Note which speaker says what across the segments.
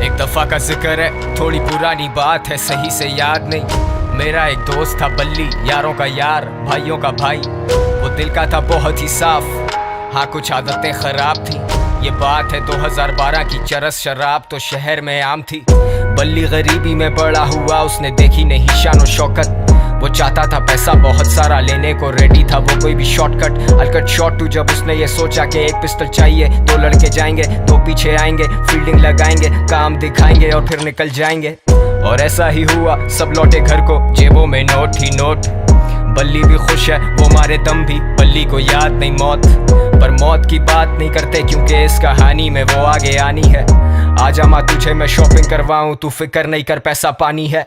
Speaker 1: एक दफा का जिक्र है, थोड़ी पुरानी बात है, सही से याद नहीं। मेरा एक दोस्त था बल्ली, यारों का यार, भाइयों का भाई। वो दिल का था बहुत ही साफ, हाँ कुछ आदतें खराब थी। ये बात है 2012 की, चरस शराब तो शहर में आम थी। बल्ली गरीबी में बड़ा हुआ, उसने देखी नहीं शान और शौकत। वो चाहता था पैसा बहुत सारा, लेने को रेडी था वो कोई भी शॉर्टकट। अलकट शॉट टू जब उसने ये सोचा कि एक पिस्टल चाहिए, दो लड़के जाएंगे, दो पीछे आएंगे, फील्डिंग लगाएंगे, काम दिखाएंगे और फिर निकल जाएंगे। और ऐसा ही हुआ, सब लौटे घर को, जेबों में नोट ही नोट। बल्ली भी खुश है, वो मारे दम भी, बल्ली को याद नहीं मौत। पर मौत की बात नहीं करते क्योंकि इस कहानी में वो आगे आनी है। आजा माँ तुझे मैं शॉपिंग करवाऊं, तू फिक्र नहीं कर पैसा पानी है।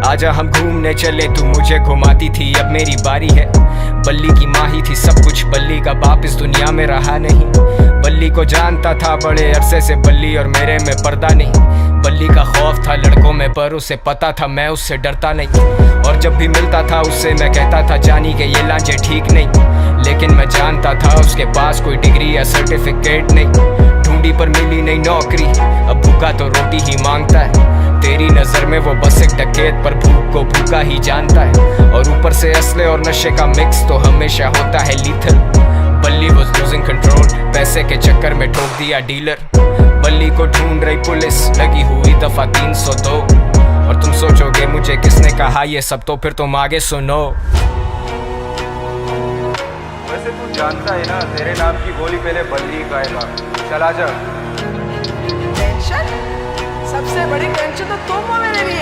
Speaker 1: आजा हम घूमने चले, तू मुझे घुमाती थी, अब मेरी बारी है। बल्ली की माँ ही थी सब कुछ, बल्ली का बाप इस दुनिया में रहा नहीं। बल्ली को जानता था बड़े अरसे से, बल्ली और मेरे में पर्दा नहीं। बल्ली का खौफ था लड़कों में, पर उसे पता था मैं उससे डरता नहीं। और जब भी मिलता था उससे मैं कहता था जानी के ये लांजे ठीक नहीं। लेकिन मैं जानता था उसके पास कोई डिग्री या सर्टिफिकेट नहीं। ढूंढी पर मिली नहीं नौकरी, अब भूखा तो रोटी ही मांगता है। तेरी नजर में वो बस एक डकैत, पर भूख को भूखा ही जानता है। और ऊपर से असले और नशे का मिक्स तो हमेशा होता है लीथल। बल्ली वाज लूजिंग कंट्रोल, पैसे के चक्कर में ठोक दिया डीलर। बल्ली को ढूंढ रही पुलिस, लगी हुई दफा 302। और तुम सोचोगे मुझे किसने कहा ये सब, तो फिर तुम आगे सुनो।
Speaker 2: वैसे तू जानता है ना, तेरे नाम की गोली पहले बल्ली खाएगा। चला जा।
Speaker 3: टेंशन? सबसे बड़ी टेंशन तो तुम हो मेरे लिए।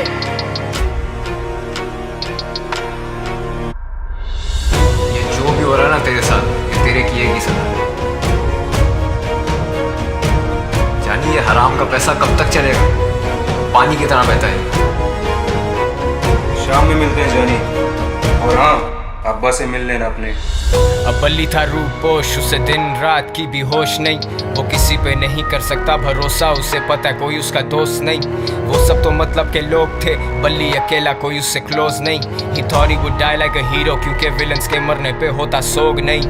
Speaker 1: ये जो भी हो रहा है ना तेरे साथ, ये तेरे किए की सजा। जानी ये हराम का पैसा कब तक चलेगा, पानी की तरह बहता है।
Speaker 2: शाम में मिलते हैं जानी, और हाँ अब्बा से मिल लेना अपने।
Speaker 1: अब बल्ली था रूपोश, उसे दिन रात की भी होश नहीं। वो किसी पे नहीं कर सकता भरोसा, उसे पता है कोई उसका दोस्त नहीं। वो सब तो मतलब के लोग थे, बल्ली अकेला कोई उससे क्लोज नहीं। He thought he would die like a hero, क्योंकि विलन्स के मरने पे होता सोग नहीं।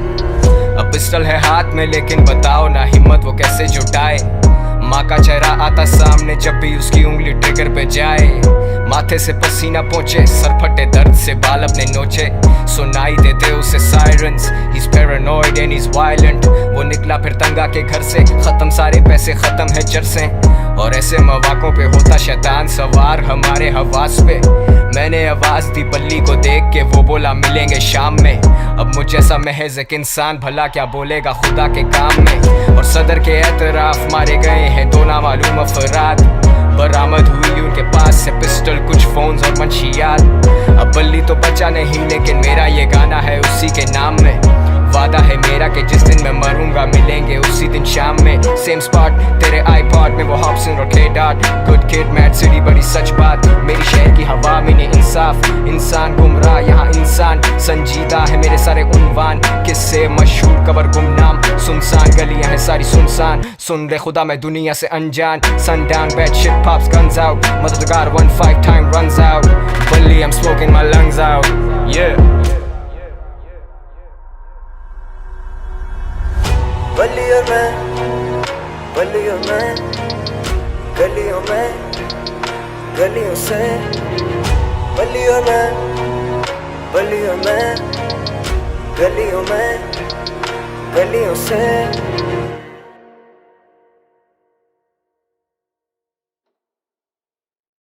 Speaker 1: अब पिस्टल है हाथ में, लेकिन बताओ ना हिम्मत वो कैसे जुटाए। माँ का चेहरा आता सामने जब भी उसकी उंगली ट्रिगर पे जाए। माथे से पसीना पहुंचे, सर फटे दर्द से बाल अपने नोचे। सुनाई देते उसे sirens, he's paranoid and he's violent। वो निकला फिर तंगा के घर से, खत्म सारे पैसे, खत्म है चरसे। और ऐसे मौकों पे होता शैतान सवार हमारे हवास पे। मैंने आवाज दी बल्ली को देख के, वो बोला मिलेंगे शाम में। अब मुझ जैसा महज एक इंसान भला क्या बोलेगा खुदा के काम में। और सदर के एतराफ मारे गए हैं दो नामालूम अफराद। बरामद हुई उनके पास से पिस्टल, कुछ फोन्स और मंशियात। अब बल्ली तो बचा नहीं, लेकिन मेरा ये गाना है उसी के नाम में। वादा है मेरा कि जिस दिन मैं मरूंगा मिलेंगे उसी दिन शाम में। सेम स्पॉट तेरे आईपॉड में, वो हॉब्सन और के-डॉट। गुड किड मैड सिटी, बड़ी सच बात। मेरी शहर की हवा में नहीं इंसाफ, इंसान गुमराह यहाँ इंसान संजीदा है। मेरे सारे उन्वान किससे मशहूर, कबर गुमनाम, सुनसान गलियां हैं सारी सुनसान। सुन ले खुदा मैं दुनिया से अनजान, sundown bad shit pops guns out, मददगार 1-5 time runs out। बल्ली I'm smoking my lungs out, yeah।
Speaker 4: बल्ली और मैं, बल्ली और मैं, गलियों में, गलियों से। बल्ली और मैं, बल्ली और मैं, गलियों में, गलियों से।